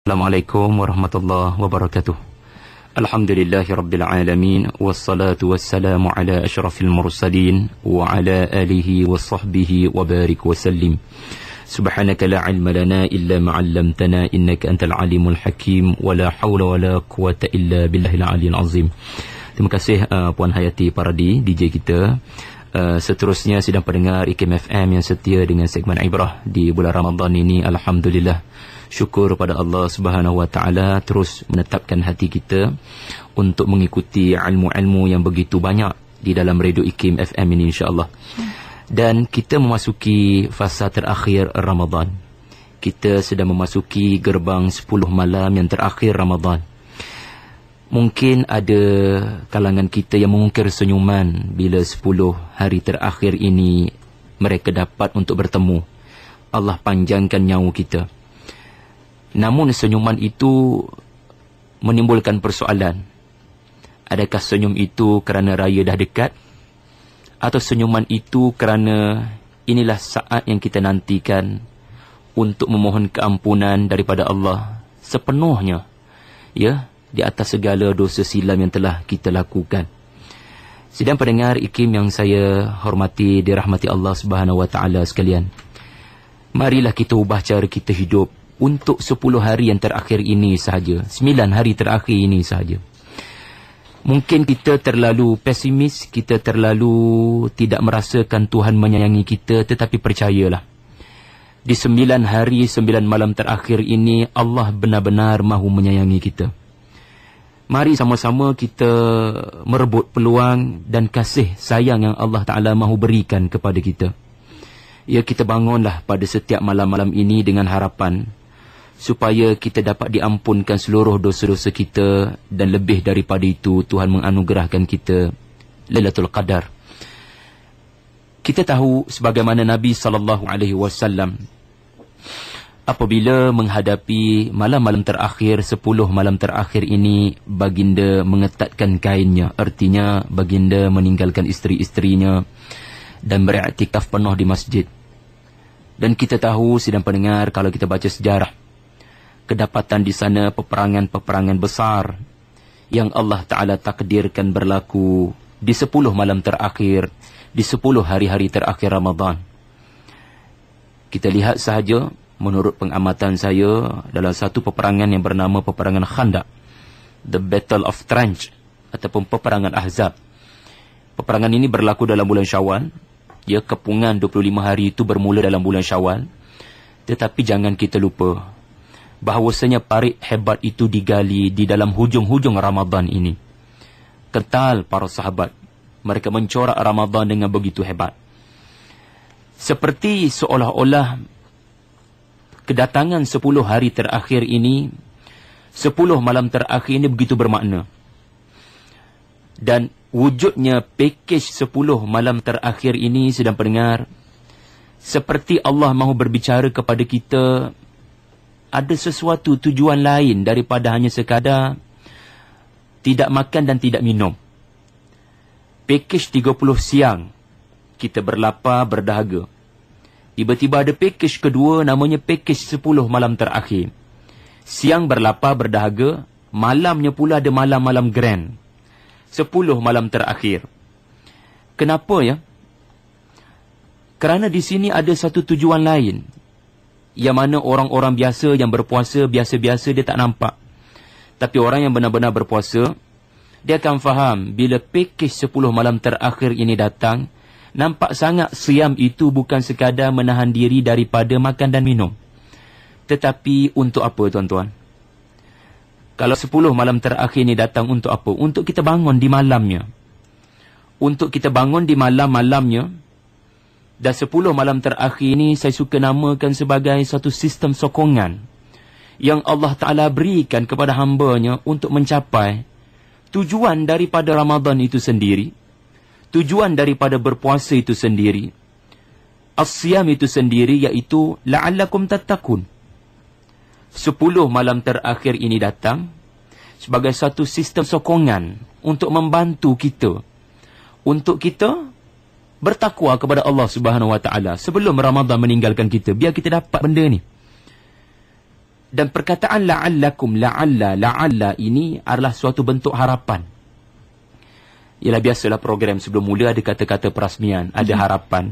Assalamualaikum warahmatullahi wabarakatuh. Alhamdulillahi rabbil alamin, wassalatu wassalamu ala asyrafil mursalin wa ala alihi wa sahbihi wa barik wa sallim. Subhanaka la ilma lana illa ma 'allamtana innaka antal alimul hakim wa la hawla wa la quwwata illa billahil aliyyil azim. Terima kasih Puan Hayati Paradi, DJ kita. Seterusnya sidang pendengar IKIM FM yang setia dengan segmen Ibrah di bulan Ramadan ini. Alhamdulillah, syukur pada Allah Subhanahu Wa Taala terus menetapkan hati kita untuk mengikuti ilmu-ilmu yang begitu banyak di dalam radio IKIM FM ini, insya-Allah. Dan kita memasuki fasa terakhir Ramadan. Kita sedang memasuki gerbang 10 malam yang terakhir Ramadan. Mungkin ada kalangan kita yang mengukir senyuman bila 10 hari terakhir ini mereka dapat untuk bertemu. Allah panjangkan nyawa kita. Namun senyuman itu menimbulkan persoalan. Adakah senyum itu kerana raya dah dekat? Atau senyuman itu kerana inilah saat yang kita nantikan untuk memohon keampunan daripada Allah sepenuhnya, ya, di atas segala dosa silam yang telah kita lakukan. Sidang pendengar IKIM yang saya hormati, dirahmati Allah Subhanahu Wa Taala sekalian. Marilah kita ubah cara kita hidup untuk 10 hari yang terakhir ini sahaja, 9 hari terakhir ini sahaja. Mungkin kita terlalu pesimis, kita terlalu tidak merasakan Tuhan menyayangi kita, tetapi percayalah, di 9 hari 9 malam terakhir ini Allah benar-benar mahu menyayangi kita. Mari sama-sama kita merebut peluang dan kasih sayang yang Allah Ta'ala mahu berikan kepada kita. Ya, kita bangunlah pada setiap malam-malam ini dengan harapan supaya kita dapat diampunkan seluruh dosa-dosa kita, dan lebih daripada itu Tuhan menganugerahkan kita Lailatul Qadar. Kita tahu sebagaimana Nabi SAW apabila menghadapi malam-malam terakhir, 10 malam terakhir ini, baginda mengetatkan kainnya. Artinya baginda meninggalkan isteri-isterinya dan beriktikaf penuh di masjid. Dan kita tahu, sidang pendengar, kalau kita baca sejarah, kedapatan di sana peperangan-peperangan besar yang Allah Ta'ala takdirkan berlaku di 10 malam terakhir, di 10 hari-hari terakhir Ramadan. Kita lihat sahaja, menurut pengamatan saya, dalam satu peperangan yang bernama peperangan Khandaq, The Battle of Trench, ataupun peperangan Ahzab. Peperangan ini berlaku dalam bulan Syawal. Ya, kepungan 25 hari itu bermula dalam bulan Syawal. Tetapi jangan kita lupa bahawasanya parit hebat itu digali di dalam hujung-hujung Ramadan ini. Kental para sahabat, mereka mencorak Ramadan dengan begitu hebat. Seperti seolah-olah kedatangan 10 hari terakhir ini, 10 malam terakhir ini begitu bermakna. Dan wujudnya pakej 10 malam terakhir ini, sedang pendengar, seperti Allah mahu berbicara kepada kita, ada sesuatu tujuan lain daripada hanya sekadar tidak makan dan tidak minum. Pakej 30 siang, kita berlapar, berdahaga. Tiba-tiba ada pakej kedua, namanya pakej 10 malam terakhir. Siang berlapar, berdahaga, malamnya pula ada malam-malam grand. 10 malam terakhir. Kenapa ya? Kerana di sini ada satu tujuan lain, yang mana orang-orang biasa yang berpuasa, biasa-biasa dia tak nampak. Tapi orang yang benar-benar berpuasa, dia akan faham bila pakej 10 malam terakhir ini datang, nampak sangat siam itu bukan sekadar menahan diri daripada makan dan minum. Tetapi untuk apa, tuan-tuan? Kalau 10 malam terakhir ini datang untuk apa? Untuk kita bangun di malamnya. Untuk kita bangun di malam-malamnya. Dan 10 malam terakhir ini saya suka namakan sebagai satu sistem sokongan yang Allah Ta'ala berikan kepada hamba-Nya untuk mencapai tujuan daripada Ramadan itu sendiri, tujuan daripada berpuasa itu sendiri, as-siyam itu sendiri, iaitu la'allakum tattaqun. 10 malam terakhir ini datang sebagai satu sistem sokongan untuk membantu kita, untuk kita bertakwa kepada Allah Subhanahu Wa Taala sebelum Ramadan meninggalkan kita, biar kita dapat benda ni. Dan perkataan la'allakum, la'alla ini adalah suatu bentuk harapan. Ialah biasalah program sebelum mula ada kata-kata perasmian, ada harapan.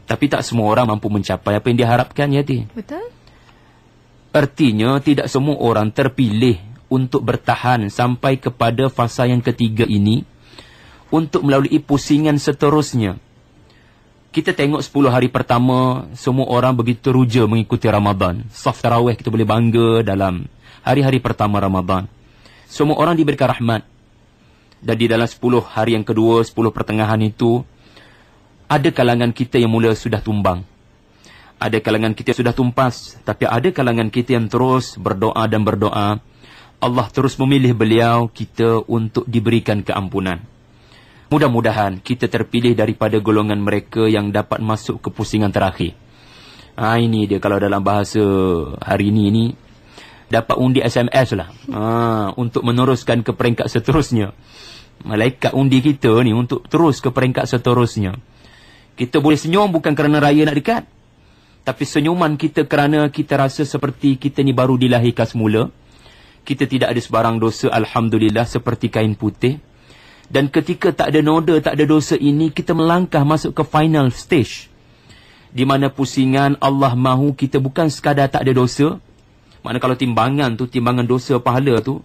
Tapi tak semua orang mampu mencapai apa yang diharapkan, Yati. Betul. Artinya tidak semua orang terpilih untuk bertahan sampai kepada fasa yang ketiga ini untuk melalui pusingan seterusnya. Kita tengok 10 hari pertama, semua orang begitu ruja mengikuti Ramadan. Saf tarawih kita boleh bangga dalam hari-hari pertama Ramadan. Semua orang diberikan rahmat. Dan di dalam 10 hari yang kedua, 10 pertengahan itu, ada kalangan kita yang mula sudah tumbang. Ada kalangan kita yang sudah tumpas. Tapi ada kalangan kita yang terus berdoa dan berdoa. Allah terus memilih beliau, kita untuk diberikan keampunan. Mudah-mudahan kita terpilih daripada golongan mereka yang dapat masuk ke pusingan terakhir. Ini dia kalau dalam bahasa hari ini dapat undi SMS lah. Untuk meneruskan ke peringkat seterusnya. Malaikat undi kita ni untuk terus ke peringkat seterusnya. Kita boleh senyum bukan kerana raya nak dekat. Tapi senyuman kita kerana kita rasa seperti kita ni baru dilahirkan semula. Kita tidak ada sebarang dosa, alhamdulillah, seperti kain putih. Dan ketika tak ada noda, tak ada dosa ini, kita melangkah masuk ke final stage. Di mana pusingan Allah mahu kita bukan sekadar tak ada dosa. Maknanya kalau timbangan tu, timbangan dosa pahala tu,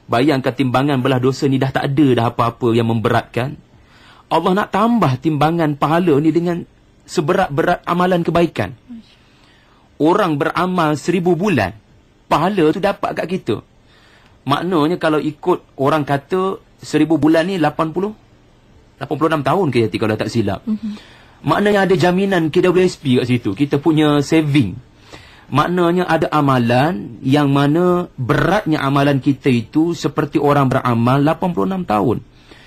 bayangkan timbangan belah dosa ni dah tak ada dah apa-apa yang memberatkan. Allah nak tambah timbangan pahala ni dengan seberat-berat amalan kebaikan. Orang beramal 1000 bulan, pahala tu dapat kat kita. Maknanya kalau ikut orang kata 1000 bulan ni 86 tahun ke Yati kalau tak silap. Maknanya ada jaminan KWSP kat situ. Kita punya saving. Maknanya ada amalan yang mana beratnya amalan kita itu seperti orang beramal 86 tahun.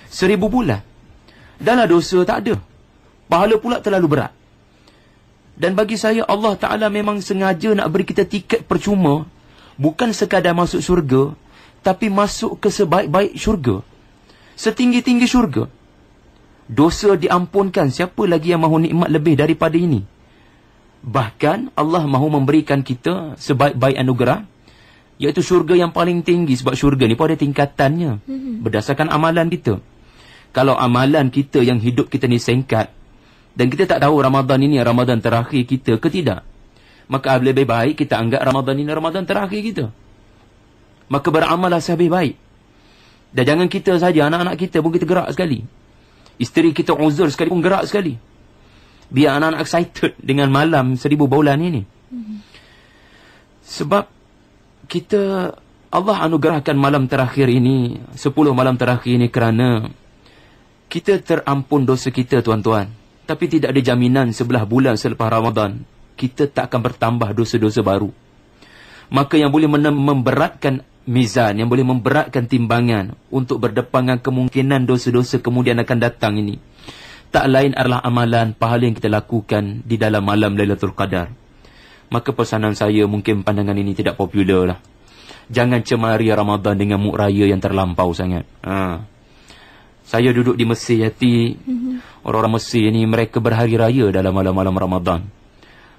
1000 bulan. Dahlah dosa tak ada. Pahala pula terlalu berat. Dan bagi saya Allah Ta'ala memang sengaja nak beri kita tiket percuma. Bukan sekadar masuk syurga, tapi masuk ke sebaik-baik syurga. Setinggi-tinggi syurga. Dosa diampunkan. Siapa lagi yang mahu nikmat lebih daripada ini? Bahkan Allah mahu memberikan kita sebaik-baik anugerah, iaitu syurga yang paling tinggi. Sebab syurga ni pun ada tingkatannya. Berdasarkan amalan kita. Kalau amalan kita yang hidup kita ni singkat, dan kita tak tahu Ramadan ini Ramadan terakhir kita ke tidak, maka lebih baik kita anggap Ramadan ini Ramadan terakhir kita. Maka beramallah sebaik-baik. Dan jangan kita saja, anak-anak kita pun kita gerak sekali. Isteri kita uzur sekali pun gerak sekali. Biar anak-anak excited dengan malam 1000 bulan ini. Sebab kita, Allah anugerahkan malam terakhir ini, 10 malam terakhir ini kerana kita terampun dosa kita, tuan-tuan. Tapi tidak ada jaminan sebelah bulan selepas Ramadan kita tak akan bertambah dosa-dosa baru. Maka yang boleh memberatkan mizan, yang boleh memberatkan timbangan untuk berdepankan kemungkinan dosa-dosa kemudian akan datang ini, tak lain adalah amalan pahala yang kita lakukan di dalam malam Lailatul Qadar. Maka pesanan saya, mungkin pandangan ini tidak popular lah. Jangan cemari Ramadan dengan mood raya yang terlampau sangat. Saya duduk di Mesir, Yati. Orang-orang Mesir ni mereka berhari raya dalam malam-malam Ramadan.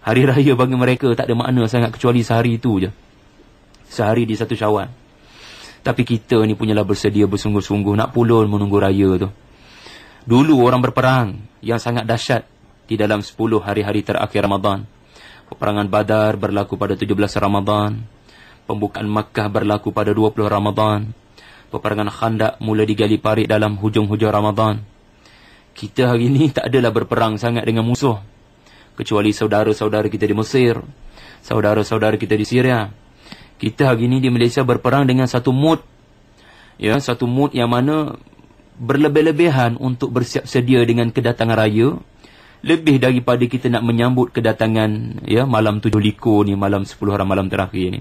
Hari raya bagi mereka tak ada makna sangat kecuali sehari itu je. Sehari di 1 Syawal. Tapi kita ni punyalah bersedia bersungguh-sungguh nak pulun menunggu raya tu. Dulu orang berperang yang sangat dahsyat di dalam 10 hari-hari terakhir Ramadan. Peperangan Badar berlaku pada 17 Ramadan. Pembukaan Makkah berlaku pada 20 Ramadan. Peperangan Khandaq mula digali parit dalam hujung-hujung Ramadan. Kita hari ini tak adalah berperang sangat dengan musuh, kecuali saudara-saudara kita di Mesir, saudara-saudara kita di Syria. Kita hari ini di Malaysia berperang dengan satu mood. Ya, satu mood yang mana berlebih-lebihan untuk bersiap sedia dengan kedatangan raya. Lebih daripada kita nak menyambut kedatangan malam 7 likur ni, malam 10 hari malam terakhir ni.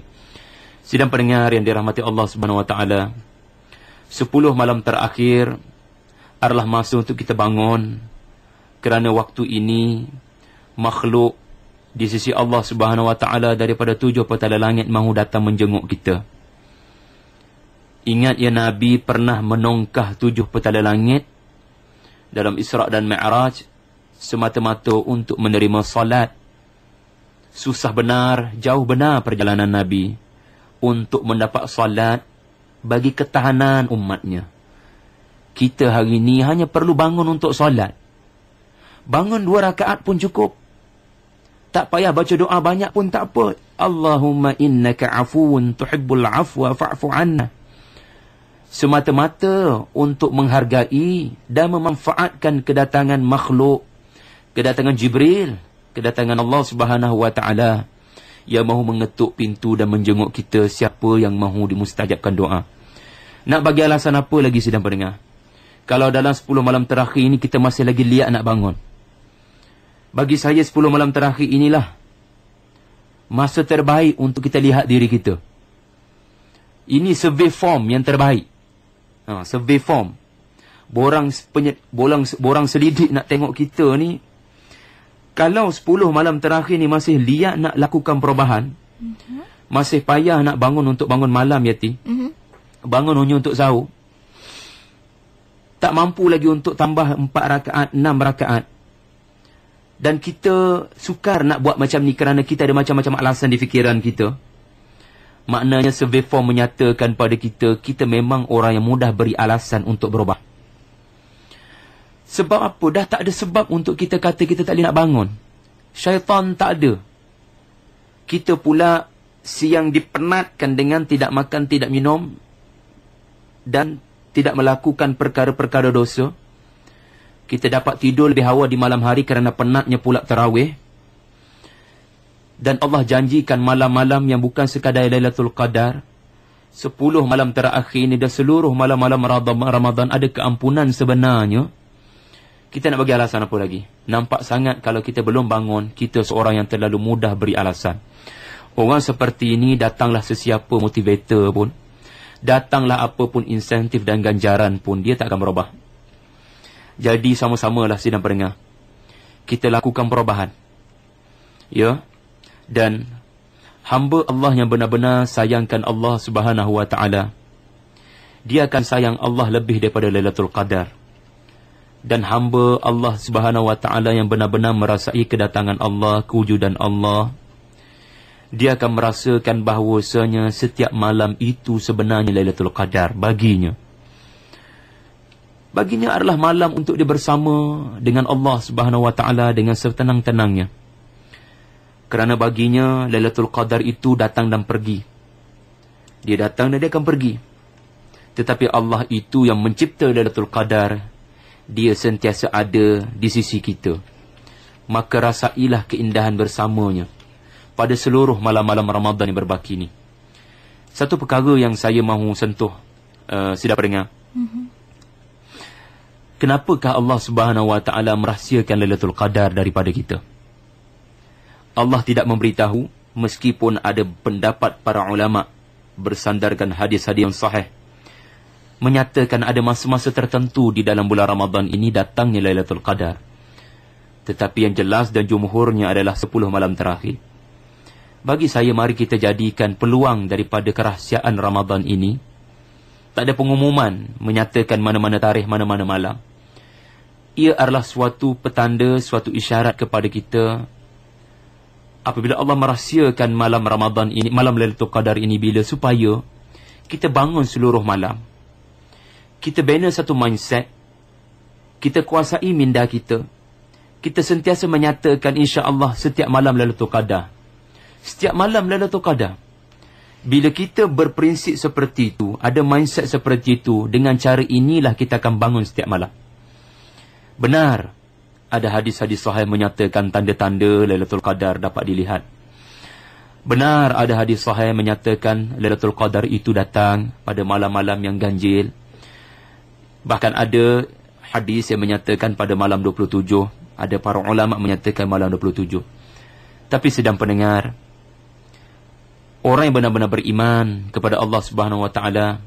Sidang pendengar yang dirahmati Allah Subhanahu Wa Taala, 10 malam terakhir adalah masa untuk kita bangun, kerana waktu ini makhluk di sisi Allah Subhanahu Wa Taala daripada 7 petala langit mahu datang menjenguk kita. Ingat ya, Nabi pernah menongkah 7 petala langit dalam Isra' dan Mi'raj semata-mata untuk menerima salat. Susah benar, jauh benar perjalanan Nabi untuk mendapat salat bagi ketahanan umatnya. Kita hari ini hanya perlu bangun untuk salat. Bangun 2 rakaat pun cukup. Tak payah baca doa banyak pun tak apa. Allahumma innaka afuun tuhibbul afwa fa'fu anna. Semata-mata untuk menghargai dan memanfaatkan kedatangan makhluk, kedatangan Jibril, kedatangan Allah Subhanahu wa taala yang mahu mengetuk pintu dan menjenguk kita, siapa yang mahu dimustajabkan doa. Nak bagi alasan apa lagi sidang pendengar? Kalau dalam 10 malam terakhir ini kita masih lagi liat nak bangun. Bagi saya 10 malam terakhir inilah masa terbaik untuk kita lihat diri kita. Ini survey form yang terbaik. Survey form. Borang selidik nak tengok kita ni. Kalau 10 malam terakhir ni masih liat nak lakukan perubahan, masih payah nak bangun untuk bangun malam, Yati, bangun hanya untuk sahur, tak mampu lagi untuk tambah 4 rakaat, 6 rakaat, dan kita sukar nak buat macam ni kerana kita ada macam-macam alasan di fikiran kita, maknanya survey form menyatakan pada kita, kita memang orang yang mudah beri alasan untuk berubah. Sebab apa? Dah tak ada sebab untuk kita kata kita tak boleh nak bangun. Syaitan tak ada. Kita pula siang dipenatkan dengan tidak makan, tidak minum dan tidak melakukan perkara-perkara dosa. Kita dapat tidur lebih awal di malam hari kerana penatnya pula tarawih. Dan Allah janjikan malam-malam yang bukan sekadar Lailatul Qadar, 10 malam terakhir ini dan seluruh malam-malam Ramadan ada keampunan sebenarnya. Kita nak bagi alasan apa lagi? Nampak sangat kalau kita belum bangun, kita seorang yang terlalu mudah beri alasan. Orang seperti ini datanglah sesiapa motivator pun, datanglah apapun insentif dan ganjaran pun, dia tak akan berubah. Jadi sama-samalah sidang pendengar, kita lakukan perubahan. Ya. Dan hamba Allah yang benar-benar sayangkan Allah Subhanahu wa taala, dia akan sayang Allah lebih daripada Lailatul Qadar. Dan hamba Allah Subhanahu wa taala yang benar-benar merasai kedatangan Allah, kewujudan Allah, dia akan merasakan bahawasanya setiap malam itu sebenarnya Lailatul Qadar baginya. Baginya adalah malam untuk dia bersama dengan Allah Subhanahu wa taala dengan setenang-tenangnya. Kerana baginya Lailatul Qadar itu datang dan pergi. Dia datang dan dia akan pergi. Tetapi Allah itu yang mencipta Lailatul Qadar, dia sentiasa ada di sisi kita. Maka rasailah keindahan bersamanya pada seluruh malam-malam Ramadan yang berbaki ini. Satu perkara yang saya mahu sentuh, sidang pendengar. Kenapakah Allah Subhanahu wa taala merahsiakan Lailatul Qadar daripada kita? Allah tidak memberitahu, meskipun ada pendapat para ulama bersandarkan hadis-hadis yang sahih menyatakan ada masa-masa tertentu di dalam bulan Ramadan ini datangnya Lailatul Qadar. Tetapi yang jelas dan jumhurnya adalah 10 malam terakhir. Bagi saya, mari kita jadikan peluang daripada kerahsiaan Ramadan ini. Tak ada pengumuman menyatakan mana-mana tarikh, mana-mana malam. Ia adalah suatu petanda, suatu isyarat kepada kita. Apabila Allah merahsiakan malam Ramadan ini, malam Lailatul Qadar ini, bila supaya kita bangun seluruh malam. Kita bina satu mindset. Kita kuasai minda kita. Kita sentiasa menyatakan insya-Allah setiap malam Lailatul Qadar. Setiap malam Lailatul Qadar. Bila kita berprinsip seperti itu, ada mindset seperti itu, dengan cara inilah kita akan bangun setiap malam. Benar, ada hadis-hadis sahih menyatakan tanda-tanda Lailatul Qadar dapat dilihat. Benar, ada hadis sahih menyatakan Lailatul Qadar itu datang pada malam-malam yang ganjil. Bahkan ada hadis yang menyatakan pada malam 27. Ada para ulama menyatakan malam 27. Tapi sedang pendengar, orang yang benar-benar beriman kepada Allah Subhanahu wa taala,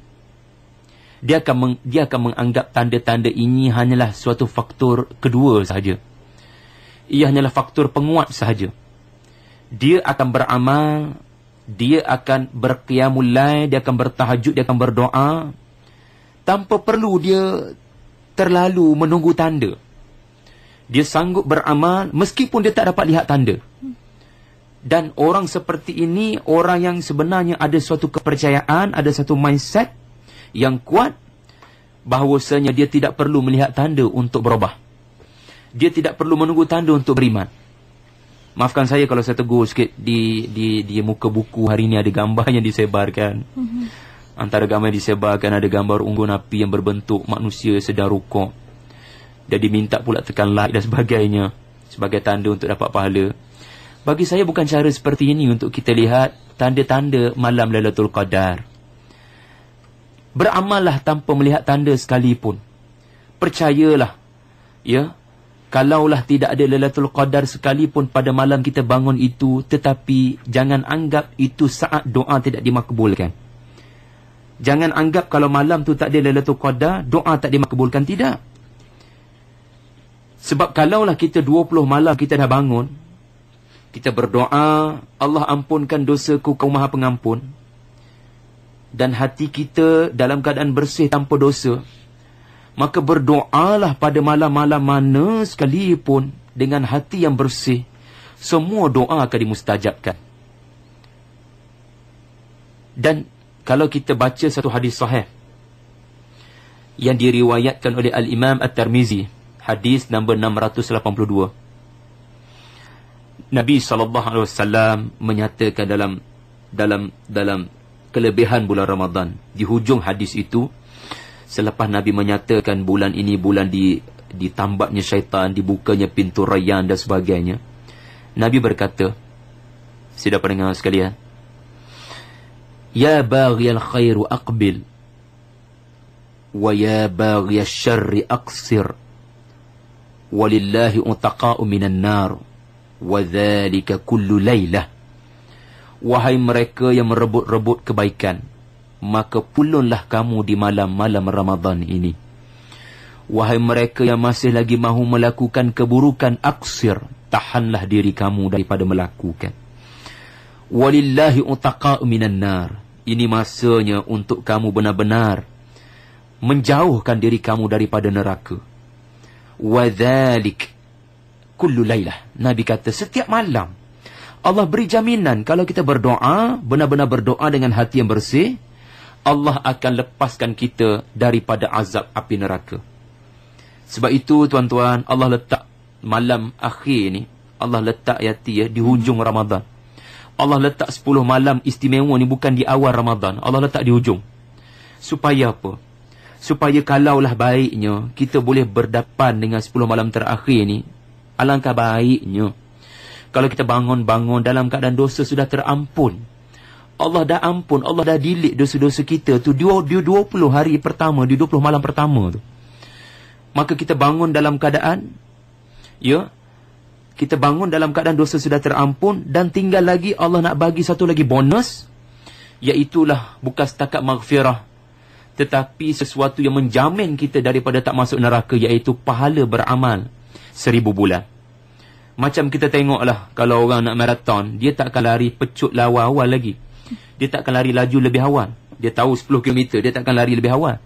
dia akan menganggap tanda-tanda ini hanyalah suatu faktor kedua sahaja. Ia hanyalah faktor penguat sahaja. Dia akan beramal, dia akan berqiyamul lail, dia akan bertahajud, dia akan berdoa, tanpa perlu dia terlalu menunggu tanda. Dia sanggup beramal meskipun dia tak dapat lihat tanda. Dan orang seperti ini, orang yang sebenarnya ada suatu kepercayaan, ada satu mindset yang kuat, bahawasanya dia tidak perlu melihat tanda untuk berubah. Dia tidak perlu menunggu tanda untuk beriman. Maafkan saya kalau saya tegur sikit, di muka buku hari ini ada gambar yang disebarkan. Antara gambar yang disebarkan ada gambar unggun api yang berbentuk manusia sedang rukuk. Dan diminta pula tekan like dan sebagainya sebagai tanda untuk dapat pahala. Bagi saya bukan cara seperti ini untuk kita lihat tanda-tanda malam Lailatul Qadar. Beramallah tanpa melihat tanda sekalipun. Percayalah, ya, kalaulah tidak ada Lailatul Qadar sekalipun pada malam kita bangun itu, tetapi jangan anggap itu saat doa tidak dimakbulkan. Jangan anggap kalau malam tu tak ada Lailatul Qadar, doa tak dimakbulkan. Tidak. Sebab kalaulah kita 20 malam kita dah bangun, kita berdoa, Allah ampunkan dosaku, Kau Maha Pengampun, dan hati kita dalam keadaan bersih tanpa dosa, maka berdoalah pada malam-malam mana sekalipun dengan hati yang bersih, semua doa akan dimustajabkan. Dan kalau kita baca satu hadis sahih yang diriwayatkan oleh Al-Imam At-Tirmizi, hadis nombor 682, Nabi SAW menyatakan dalam kelebihan bulan Ramadan. Di hujung hadis itu, selepas Nabi menyatakan bulan ini bulan ditambatnya syaitan, dibukanya pintu rayyan dan sebagainya, Nabi berkata, sudah pendengar sekalian, Ya baghiyal khairu aqbil, wa ya baghiyal syarri aqsir, walillahi utaqa'u minan nar, wa dhalika kullu laylah. Wahai mereka yang merebut-rebut kebaikan, maka pulunlah kamu di malam-malam Ramadan ini. Wahai mereka yang masih lagi mahu melakukan keburukan, aksir, tahanlah diri kamu daripada melakukan. Walillahi utaqa'u minan nar. Ini masanya untuk kamu benar-benar menjauhkan diri kamu daripada neraka. Wa dhalik kullu laylah. Nabi kata setiap malam Allah beri jaminan kalau kita berdoa, benar-benar berdoa dengan hati yang bersih, Allah akan lepaskan kita daripada azab api neraka. Sebab itu tuan-tuan, Allah letak malam akhir ni, Allah letak di hujung Ramadan. Allah letak 10 malam istimewa ni bukan di awal Ramadan, Allah letak di hujung. Supaya apa? Supaya kalaulah baiknya kita boleh berdepan dengan 10 malam terakhir ni, alangkah baiknya kalau kita bangun-bangun dalam keadaan dosa sudah terampun. Allah dah ampun, Allah dah delete dosa-dosa kita tu di 20 hari pertama, di 20 malam pertama tu. Maka kita bangun dalam keadaan, ya, kita bangun dalam keadaan dosa sudah terampun, dan tinggal lagi Allah nak bagi satu lagi bonus, iaitulah bukan setakat maghfirah, tetapi sesuatu yang menjamin kita daripada tak masuk neraka, iaitu pahala beramal 1000 bulan. Macam kita tengoklah, kalau orang nak maraton, dia tak akan lari pecut lawa awal lagi. Dia tak akan lari laju lebih awal. Dia tahu 10 km, dia tak akan lari lebih awal.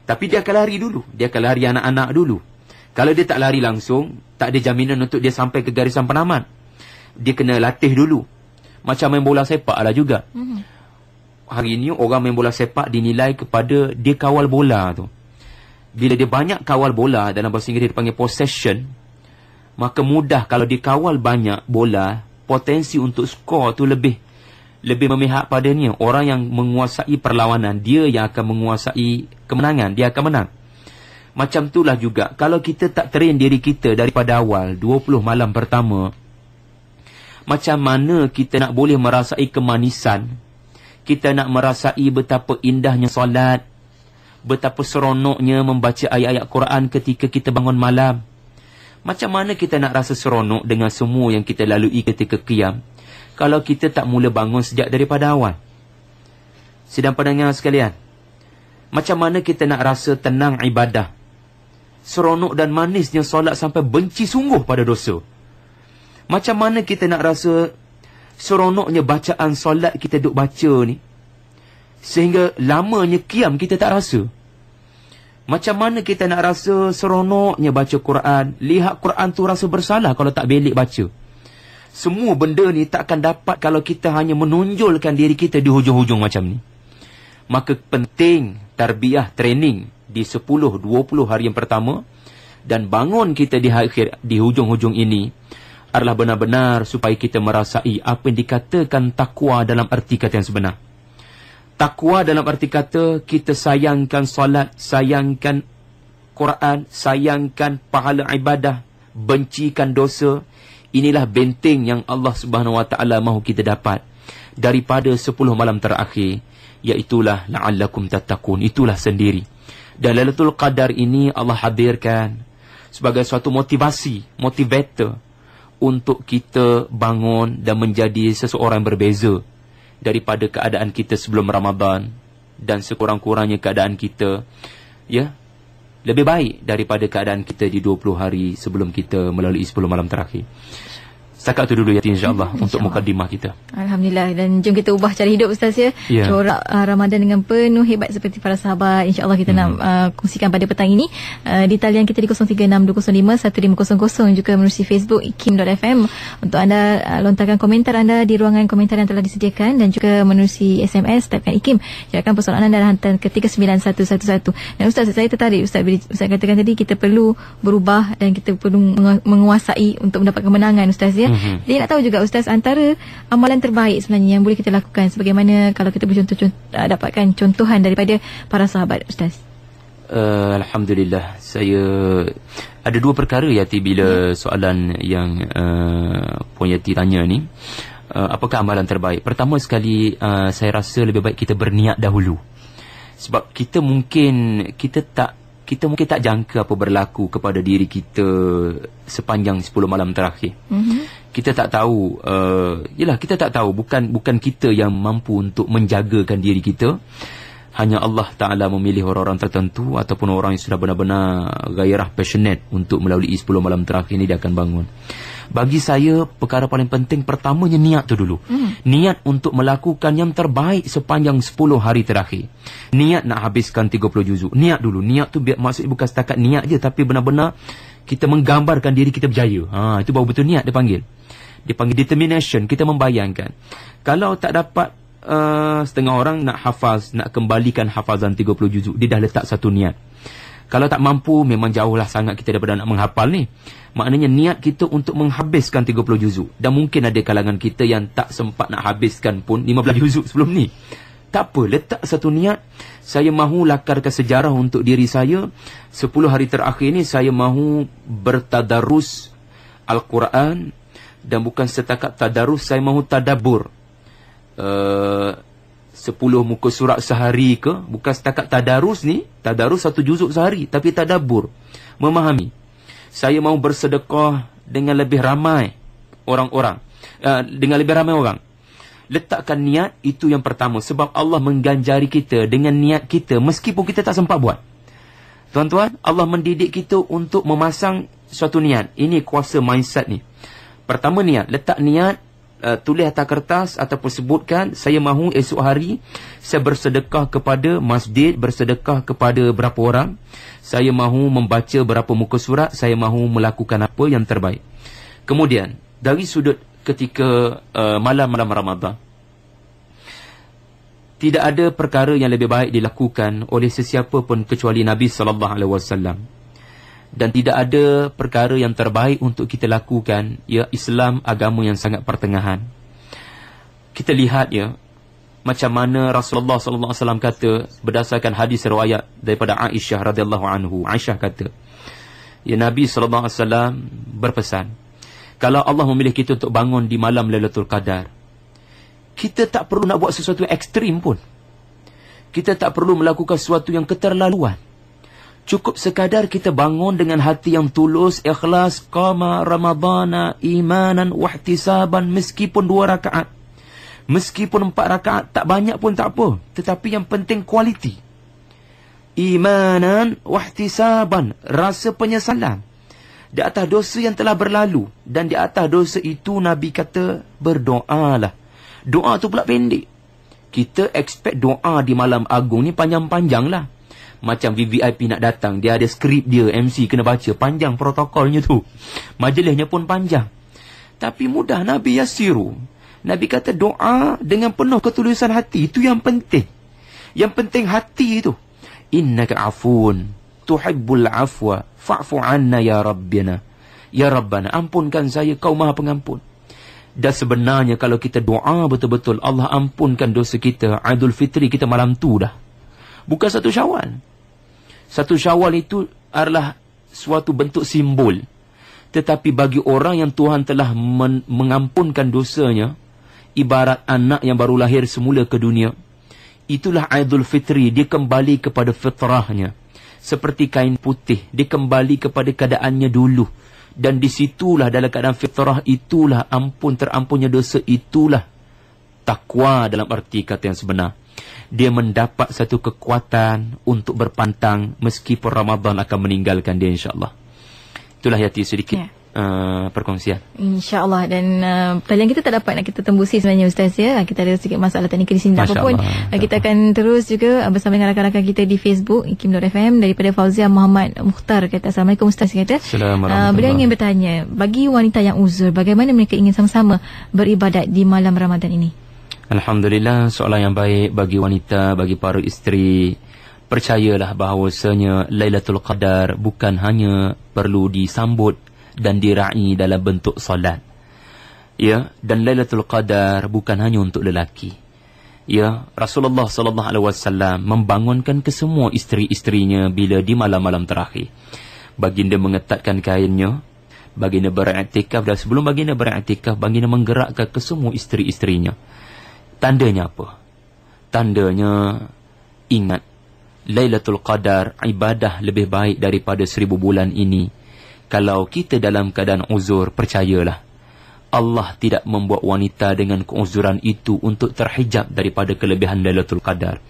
Tapi dia akan lari dulu. Dia akan lari anak-anak dulu. Kalau dia tak lari langsung, tak ada jaminan untuk dia sampai ke garisan penamat. Dia kena latih dulu. Macam main bola sepak lah juga. Hari ini orang main bola sepak dinilai kepada dia kawal bola tu. Bila dia banyak kawal bola, dalam bahasa Inggeris dipanggil possession, maka mudah kalau dikawal banyak bola, potensi untuk skor tu lebih memihak padanya. Orang yang menguasai perlawanan, dia yang akan menguasai kemenangan, dia akan menang. Macam itulah juga, kalau kita tak train diri kita daripada awal, 20 malam pertama, macam mana kita nak boleh merasai kemanisan, kita nak merasai betapa indahnya solat, betapa seronoknya membaca ayat-ayat Quran ketika kita bangun malam. Macam mana kita nak rasa seronok dengan semua yang kita lalui ketika qiyam, kalau kita tak mula bangun sejak daripada awal? Sedang pendengar sekalian, macam mana kita nak rasa tenang ibadah, seronok dan manisnya solat sampai benci sungguh pada dosa? Macam mana kita nak rasa seronoknya bacaan solat kita duk baca ni, sehingga lamanya qiyam kita tak rasa? Macam mana kita nak rasa seronoknya baca Quran, lihat Quran tu rasa bersalah kalau tak belik baca? Semua benda ni tak akan dapat kalau kita hanya menonjolkan diri kita di hujung-hujung macam ni. Maka penting tarbiyah, training di 10-20 hari yang pertama, dan bangun kita di hujung-hujung ini adalah benar-benar supaya kita merasai apa yang dikatakan takwa dalam arti kata yang sebenar. Takwa dalam arti kata kita sayangkan solat, sayangkan Quran, sayangkan pahala ibadah, bencikan dosa. Inilah benteng yang Allah Subhanahu Wa Taala mahu kita dapat daripada 10 malam terakhir, iaitulah la'allakum tattaqun. Itulah sendiri. Dan Lailatul Qadar ini Allah hadirkan sebagai suatu motivasi, motivator untuk kita bangun dan menjadi seseorang berbeza daripada keadaan kita sebelum Ramadan, dan sekurang-kurangnya keadaan kita lebih baik daripada keadaan kita di 20 hari sebelum kita melalui 10 malam terakhir. Setakat itu dulu Yati, insyaAllah, untuk mukadimah kita. Alhamdulillah. Dan jom kita ubah cara hidup Ustaz ya. Corak Ramadan dengan penuh hebat seperti para sahabat. InsyaAllah kita nak kongsikan pada petang ini di talian kita di 0362051500, juga menerusi Facebook ikim.fm untuk anda lontarkan komentar anda di ruangan komentar yang telah disediakan, dan juga menerusi SMS typekan ikim, silakan persoalan anda dan hantar ke 39111. Dan Ustaz, saya tertarik Ustaz katakan tadi kita perlu berubah dan kita perlu menguasai untuk mendapat kemenangan Ustaz ya. Jadi nak tahu juga Ustaz, antara amalan terbaik sebenarnya yang boleh kita lakukan, sebagaimana kalau kita dapatkan contohan daripada para sahabat Ustaz? Alhamdulillah, saya ada 2 perkara Yati bila soalan yang Puan Yati tanya ni. Apakah amalan terbaik? Pertama sekali, saya rasa lebih baik kita berniat dahulu. Sebab kita mungkin tak jangka apa berlaku kepada diri kita sepanjang 10 malam terakhir. Kita tak tahu, kita tak tahu, bukan kita yang mampu untuk menjagakan diri kita. Hanya Allah Ta'ala memilih orang-orang tertentu ataupun orang yang sudah benar-benar gairah, passionate untuk melalui 10 malam terakhir ini, dia akan bangun. Bagi saya, perkara paling penting pertamanya niat tu dulu. Niat untuk melakukan yang terbaik sepanjang 10 hari terakhir. Niat nak habiskan 30 juzuk. Niat dulu. Niat tu maksudnya bukan setakat niat je, tapi benar-benar kita menggambarkan diri kita berjaya. Itu baru betul niat dia panggil. Dia panggil determination. Kita membayangkan. Kalau tak dapat, setengah orang nak hafaz, nak kembalikan hafazan 30 juzuk, dia dah letak satu niat. Kalau tak mampu, memang jauhlah sangat kita daripada nak menghafal ni. Maknanya niat kita untuk menghabiskan 30 juzuk. Dan mungkin ada kalangan kita yang tak sempat nak habiskan pun 15 juzuk sebelum ni. Tak apa, letak satu niat. Saya mahu lakarkan sejarah untuk diri saya. 10 hari terakhir ni saya mahu bertadarus Al-Quran. Dan bukan setakat tadarus, saya mahu tadabbur 10 muka surat sehari ke. Bukan setakat tadarus ni, tadarus 1 juzuk sehari, tapi tadabbur, memahami. Saya mahu bersedekah dengan lebih ramai orang-orang, dengan lebih ramai orang. Letakkan niat, itu yang pertama. Sebab Allah mengganjari kita dengan niat kita meskipun kita tak sempat buat. Tuan-tuan, Allah mendidik kita untuk memasang suatu niat. Ini kuasa mindset ni. Pertama niat, letak niat, tulis atas kertas ataupun sebutkan, saya mahu esok hari saya bersedekah kepada masjid, bersedekah kepada berapa orang, saya mahu membaca berapa muka surat, saya mahu melakukan apa yang terbaik. Kemudian dari sudut ketika malam-malam Ramadan, tidak ada perkara yang lebih baik dilakukan oleh sesiapa pun kecuali Nabi SAW. Dan tidak ada perkara yang terbaik untuk kita lakukan. Ya, Islam agama yang sangat pertengahan. Kita lihat ya, macam mana Rasulullah SAW kata, berdasarkan hadis riwayat daripada Aisyah radhiyallahu anhu. Aisyah kata, ya, Nabi SAW berpesan, kalau Allah memilih kita untuk bangun di malam Lailatul Qadar, kita tak perlu nak buat sesuatu yang ekstrim pun. Kita tak perlu melakukan sesuatu yang keterlaluan. Cukup sekadar kita bangun dengan hati yang tulus, ikhlas, qama ramadana imanan wahtisaban, meskipun 2 rakaat, meskipun 4 rakaat, tak banyak pun tak apa, tetapi yang penting kualiti. Imanan wahtisaban, rasa penyesalan di atas dosa yang telah berlalu. Dan di atas dosa itu Nabi kata, berdoalah. Doa tu pula pendek. Kita expect doa di malam agung ni panjang-panjang lah. Macam VVIP nak datang, dia ada skrip dia, MC kena baca, panjang protokolnya tu, majlisnya pun panjang. Tapi mudah, Nabi yasiru. Nabi kata doa dengan penuh ketulusan hati. Itu yang penting. Yang penting hati itu. Innaka afun tuhibbul afwa fa'fu anna ya Rabbana. Ya Rabbana, ampunkan saya, kau maha pengampun. Dan sebenarnya kalau kita doa betul-betul, Allah ampunkan dosa kita, Aidul Fitri kita malam tu dah. Bukan 1 Syawal. 1 Syawal itu adalah suatu bentuk simbol. Tetapi bagi orang yang Tuhan telah mengampunkan dosanya, ibarat anak yang baru lahir semula ke dunia, itulah Aidul Fitri. Dia kembali kepada fitrahnya. Seperti kain putih, dia kembali kepada keadaannya dulu. Dan disitulah dalam keadaan fitrah itulah terampunnya dosa, itulah takwa dalam arti kata yang sebenar. Dia mendapat satu kekuatan untuk berpantang meskipun Ramadan akan meninggalkan dia, insyaAllah. Itulah Yati sedikit perkongsian. InsyaAllah. Dan talian kita tak dapat nak kita tembusi sebenarnya, Ustaz, ya. Kita ada sedikit masalah teknikal di sini. Apapun, kita akan terus juga bersama dengan rakan-rakan kita di Facebook IKIM.FM. Daripada Fauzia Muhammad Mukhtar kata, Assalamualaikum Ustaz, kata beliau ingin bertanya, bagi wanita yang uzur, bagaimana mereka ingin sama-sama beribadat di malam Ramadan ini? Alhamdulillah, soalan yang baik bagi wanita, bagi para isteri. Percayalah bahawasanya Lailatul Qadar bukan hanya perlu disambut dan diraih dalam bentuk solat. Ya, dan Lailatul Qadar bukan hanya untuk lelaki. Ya, Rasulullah sallallahu alaihi wasallam membangunkan ke semua isteri-isterinya bila di malam-malam terakhir. Baginda mengetatkan kainnya, baginda beriktikaf, dan sebelum baginda beriktikaf, baginda menggerakkan ke semua isteri-isterinya. Tandanya apa? Tandanya ingat Lailatul Qadar ibadah lebih baik daripada 1000 bulan ini. Kalau kita dalam keadaan uzur, percayalah, Allah tidak membuat wanita dengan keuzuran itu untuk terhijab daripada kelebihan Lailatul Qadar.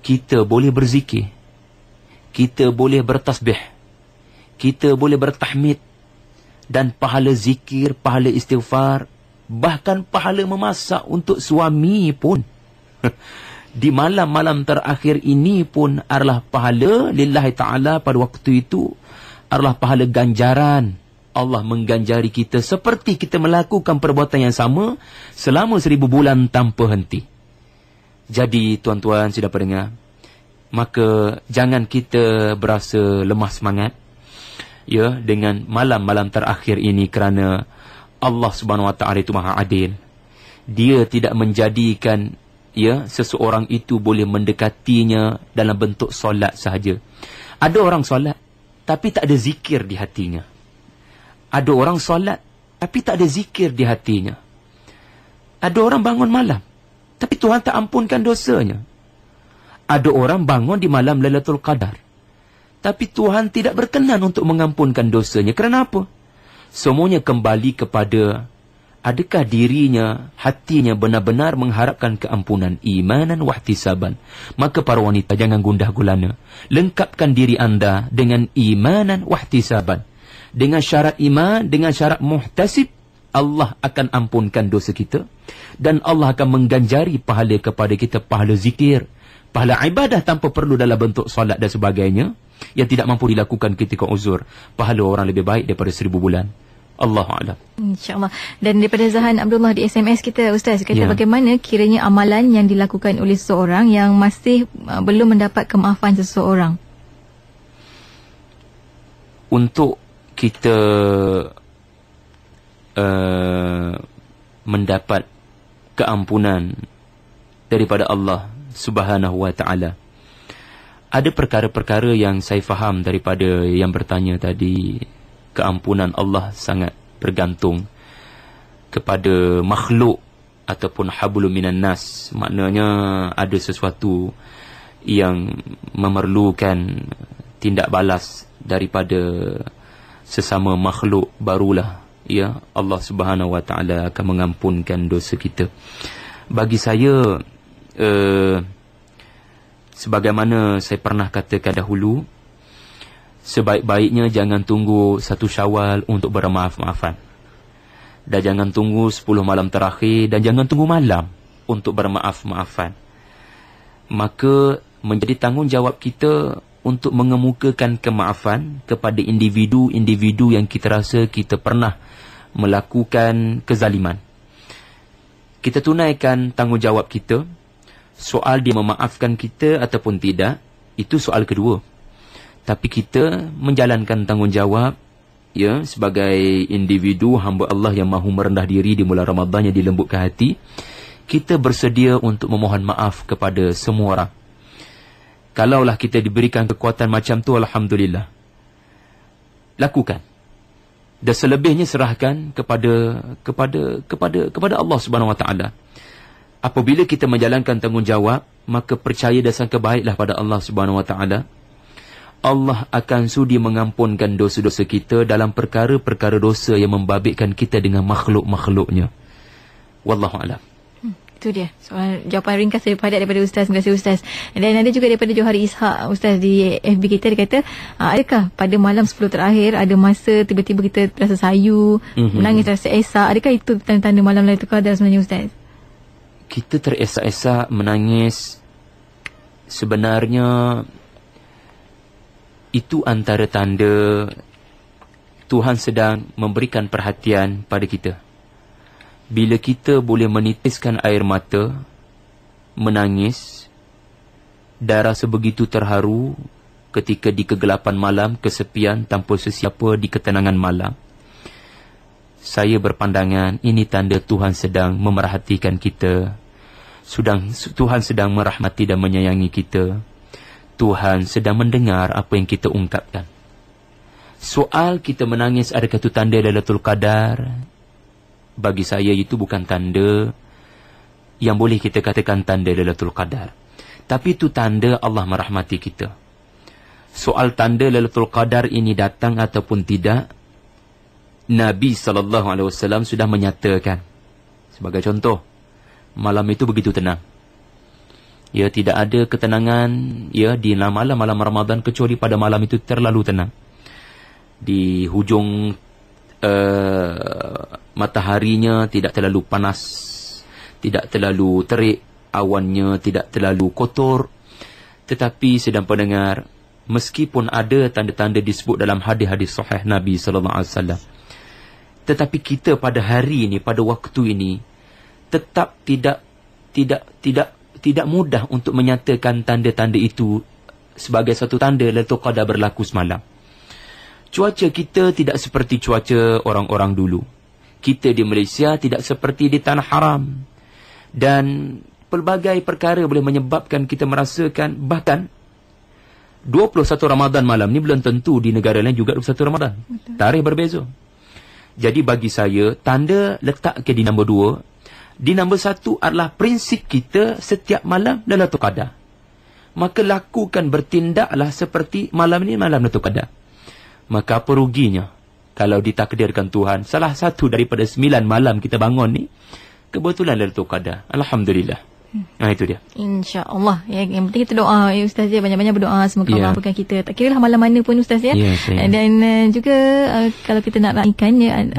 Kita boleh berzikir, kita boleh bertasbih, kita boleh bertahmid, dan pahala zikir, pahala istighfar, bahkan pahala memasak untuk suami pun di malam-malam terakhir ini pun adalah pahala lillahi ta'ala. Pada waktu itu adalah pahala ganjaran. Allah mengganjari kita seperti kita melakukan perbuatan yang sama selama 1000 bulan tanpa henti. Jadi tuan-tuan, sudah pendengar, maka jangan kita berasa lemah semangat, ya, dengan malam-malam terakhir ini, kerana Allah Subhanahu Wa Taala itu Maha Adil. Dia tidak menjadikan, ya, seseorang itu boleh mendekatinya dalam bentuk solat sahaja. Ada orang solat tapi tak ada zikir di hatinya. Ada orang solat tapi tak ada zikir di hatinya. Ada orang bangun malam tapi Tuhan tak ampunkan dosanya. Ada orang bangun di malam Lailatul Qadar tapi Tuhan tidak berkenan untuk mengampunkan dosanya. Kerana apa? Semuanya kembali kepada adakah dirinya, hatinya benar-benar mengharapkan keampunan, imanan wahtisaban. Maka para wanita, jangan gundah gulana. Lengkapkan diri anda dengan imanan wahtisaban. Dengan syarat iman, dengan syarat muhtasib, Allah akan ampunkan dosa kita. Dan Allah akan mengganjari pahala kepada kita, pahala zikir, pahala ibadah tanpa perlu dalam bentuk solat dan sebagainya, yang tidak mampu dilakukan ketika uzur. Pahala orang lebih baik daripada 1000 bulan. Allahu'alam. InsyaAllah. Dan daripada Zahan Abdullah di SMS kita, Ustaz, kata, bagaimana kiranya amalan yang dilakukan oleh seseorang yang masih belum mendapat kemaafan seseorang? Untuk kita mendapat keampunan daripada Allah Subhanahu Wa Taala, ada perkara-perkara yang saya faham daripada yang bertanya tadi. Keampunan Allah sangat bergantung kepada makhluk ataupun hablum minan nas. Maknanya ada sesuatu yang memerlukan tindak balas daripada sesama makhluk, barulah, ya, Allah Subhanahu Wa Taala akan mengampunkan dosa kita. Bagi saya, sebagaimana saya pernah katakan dahulu, sebaik-baiknya jangan tunggu 1 Syawal untuk bermaaf-maafan. Dan jangan tunggu 10 malam terakhir, dan jangan tunggu malam untuk bermaaf-maafan. Maka menjadi tanggungjawab kita untuk mengemukakan kemaafan kepada individu-individu yang kita rasa kita pernah melakukan kezaliman. Kita tunaikan tanggungjawab kita. Soal dia memaafkan kita ataupun tidak, itu soal kedua. Tapi kita menjalankan tanggungjawab, ya, sebagai individu hamba Allah yang mahu merendah diri di bulan Ramadan yang dilembutkan hati, kita bersedia untuk memohon maaf kepada semua orang. Kalaulah kita diberikan kekuatan macam tu, alhamdulillah, lakukan. Dan selebihnya serahkan kepada Allah Subhanahu Wa Taala. Apabila kita menjalankan tanggungjawab, maka percaya dan sangka baiklah pada Allah Subhanahu Wa Taala. Allah akan sudi mengampunkan dosa-dosa kita dalam perkara-perkara dosa yang membabitkan kita dengan makhluk-makhluknya. Wallahu a'lam. Itu dia soal jawapan ringkas daripada Ustaz. Terima kasih Ustaz. Dan ada juga daripada Johari Ishak Ustaz di FB kita. Dia kata, adakah pada malam 10 terakhir ada masa tiba-tiba kita rasa sayu, menangis, rasa esak? Adakah itu tanda-tanda malam Lailatul Qadar sebenarnya Ustaz? Kita teresak-esak, menangis, sebenarnya itu antara tanda Tuhan sedang memberikan perhatian pada kita. Bila kita boleh menitiskan air mata, menangis, dan rasa begitu terharu ketika di kegelapan malam, kesepian, tanpa sesiapa, di ketenangan malam, saya berpandangan ini tanda Tuhan sedang memerhatikan kita. Tuhan sedang merahmati dan menyayangi kita. Tuhan sedang mendengar apa yang kita ungkapkan. Soal kita menangis adakah itu tanda Lailatul Qadar? Bagi saya itu bukan tanda yang boleh kita katakan tanda Lailatul Qadar. Tapi itu tanda Allah merahmati kita. Soal tanda Lailatul Qadar ini datang ataupun tidak, Nabi SAW sudah menyatakan. Sebagai contoh, malam itu begitu tenang. Ya, tidak ada ketenangan ya di malam Ramadan kecuali pada malam itu terlalu tenang. Di hujung mataharinya tidak terlalu panas, tidak terlalu terik, awannya tidak terlalu kotor. Tetapi sedang pendengar, meskipun ada tanda-tanda disebut dalam hadis-hadis sahih Nabi SAW, tetapi kita pada hari ini, pada waktu ini, tetap tidak mudah untuk menyatakan tanda-tanda itu sebagai satu tanda Lailatul Qadar berlaku semalam. Cuaca kita tidak seperti cuaca orang-orang dulu. Kita di Malaysia tidak seperti di Tanah Haram. Dan pelbagai perkara boleh menyebabkan kita merasakan, bahkan 21 Ramadan malam ni belum tentu di negara lain juga 21 Ramadan. Betul. Tarikh berbeza. Jadi bagi saya, tanda letakkan di nombor 2. Di nombor 1 adalah prinsip kita setiap malam Lailatul Qadar. Maka lakukan, bertindaklah seperti malam ni malam Lailatul Qadar. Maka apa ruginya kalau ditakdirkan Tuhan salah satu daripada 9 malam kita bangun ni kebetulan Lailatul Qadar. Alhamdulillah. Nah, itu dia. InsyaAllah. Yang penting kita doa ya Ustaz ya. Banyak-banyak berdoa. Semoga Allah ampunkan kita. Tak kira lah malam mana pun Ustaz ya. Dan juga kalau kita nak raikan ya,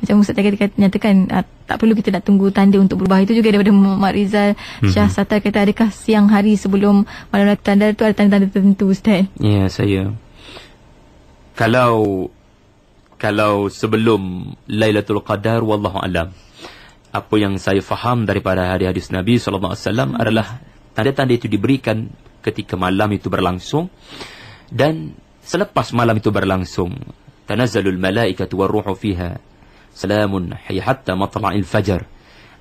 macam Ustaz tadi nyatakan, tak perlu kita nak tunggu tanda untuk berubah. Itu juga daripada Mak Rizal Syah Sattar kata, adakah siang hari sebelum malam Lailatul Qadar tu ada tanda-tanda tertentu Ustaz? Ya, saya Kalau sebelum Lailatul Qadar, wallahu alam, apa yang saya faham daripada hadis Nabi SAW adalah tanda-tanda itu diberikan ketika malam itu berlangsung, dan selepas malam itu berlangsung, tanazzalul malaikatu warruhu fiha salamun hatta matla'il fajar.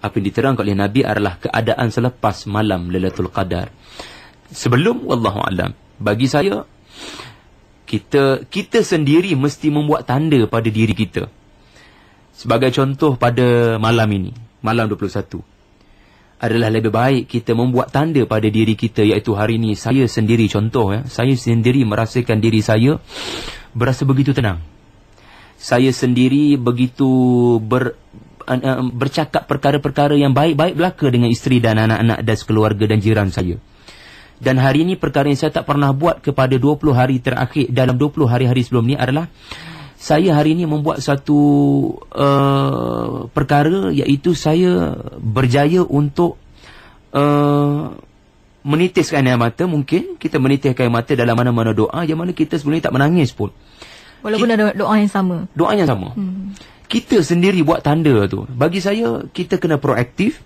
Apa yang diterangkan oleh Nabi adalah keadaan selepas malam Lailatul Qadar. Sebelum, wallahu alam, bagi saya kita sendiri mesti membuat tanda pada diri kita. Sebagai contoh, pada malam ini, malam 21, adalah lebih baik kita membuat tanda pada diri kita, iaitu hari ini saya sendiri, contoh ya, saya sendiri merasakan diri saya berasa begitu tenang. Saya sendiri begitu bercakap perkara-perkara yang baik-baik belaka dengan isteri dan anak-anak dan keluarga dan jiran saya. Dan hari ini perkara yang saya tak pernah buat kepada 20 hari terakhir, dalam 20 hari-hari sebelum ni adalah saya hari ini membuat satu perkara, iaitu saya berjaya untuk menitiskan air mata. Mungkin kita menitiskan air mata dalam mana-mana doa yang mana kita sebenarnya tak menangis pun. Walaupun ada doa yang sama. Doa yang sama. Kita sendiri buat tanda tu. Bagi saya, kita kena proaktif.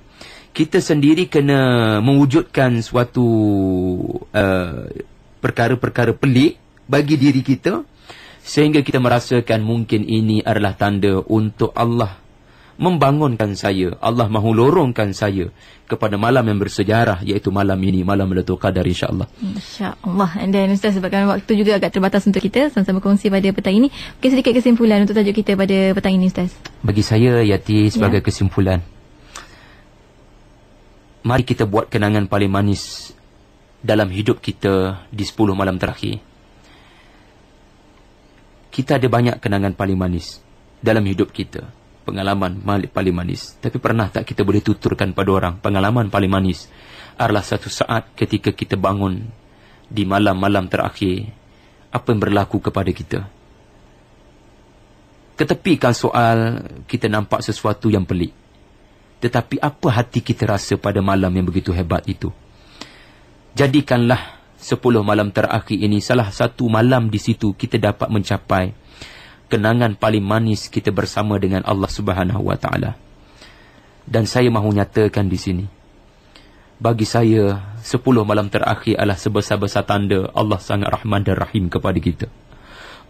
Kita sendiri kena mewujudkan suatu perkara-perkara pelik bagi diri kita, sehingga kita merasakan mungkin ini adalah tanda untuk Allah membangunkan saya, Allah mahu lorongkan saya kepada malam yang bersejarah, iaitu malam ini, malam Lailatul Qadar, insya-Allah. Insya-Allah. Dan Ustaz, sebabkan waktu juga agak terbatas untuk kita sama-sama kongsi pada petang ini, mungkin sedikit kesimpulan untuk tajuk kita pada petang ini, Ustaz. Bagi saya, Yati, sebagai kesimpulan, mari kita buat kenangan paling manis dalam hidup kita di 10 malam terakhir. Kita ada banyak kenangan paling manis dalam hidup kita. Pengalaman paling manis. Tapi pernah tak kita boleh tuturkan pada orang, pengalaman paling manis adalah satu saat ketika kita bangun di malam-malam terakhir, apa yang berlaku kepada kita. Ketepikan soal, kita nampak sesuatu yang pelik. Tetapi apa hati kita rasa pada malam yang begitu hebat itu? Jadikanlah 10 malam terakhir ini salah satu malam di situ kita dapat mencapai kenangan paling manis kita bersama dengan Allah Subhanahu wa taala. Dan saya mahu nyatakan di sini, bagi saya 10 malam terakhir adalah sebesar-besar tanda Allah sangat Rahman dan Rahim kepada kita.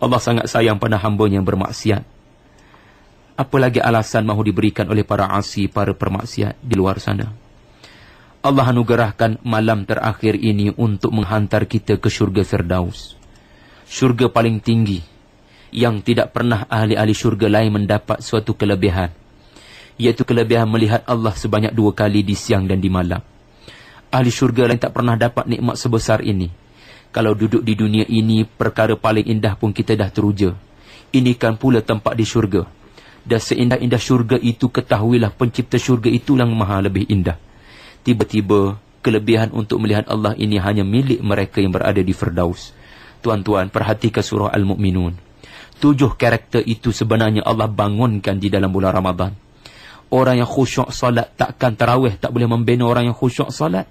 Allah sangat sayang pada hamba-Nya yang bermaksiat. Apalagi alasan mahu diberikan oleh para asi, para permaksiat di luar sana. Allah anugerahkan malam terakhir ini untuk menghantar kita ke syurga Firdaus. Syurga paling tinggi, yang tidak pernah ahli-ahli syurga lain mendapat suatu kelebihan, iaitu kelebihan melihat Allah sebanyak 2 kali di siang dan di malam. Ahli syurga lain tak pernah dapat nikmat sebesar ini. Kalau duduk di dunia ini, perkara paling indah pun kita dah teruja. Ini kan pula tempat di syurga. Dan seindah-indah syurga itu, ketahuilah pencipta syurga itulah yang maha lebih indah. Tiba-tiba, kelebihan untuk melihat Allah ini hanya milik mereka yang berada di Firdaus. Tuan-tuan, perhatikan surah Al-Mu'minun. 7 karakter itu sebenarnya Allah bangunkan di dalam bulan Ramadan. Orang yang khusyuk salat takkan tarawih, tak boleh membina orang yang khusyuk salat.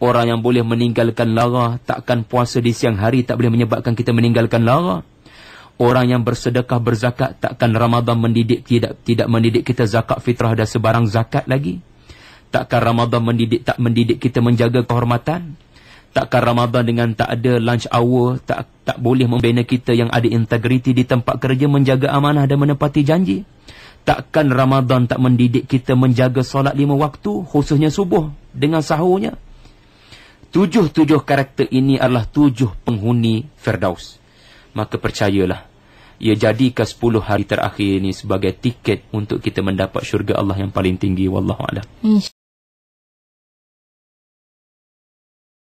Orang yang boleh meninggalkan lara, takkan puasa di siang hari tak boleh menyebabkan kita meninggalkan lara. Orang yang bersedekah, berzakat, takkan Ramadan mendidik tidak mendidik kita zakat fitrah dan sebarang zakat lagi. Takkan Ramadan tak mendidik kita menjaga kehormatan. Takkan Ramadan dengan tak ada lunch hour, tak boleh membina kita yang ada integriti di tempat kerja, menjaga amanah dan menepati janji. Takkan Ramadan tak mendidik kita menjaga solat 5 waktu, khususnya subuh dengan sahurnya. 7 karakter ini adalah 7 penghuni Firdaus. Maka percayalah, ia jadikan 10 hari terakhir ini sebagai tiket untuk kita mendapat syurga Allah yang paling tinggi. Wallahu a'lam.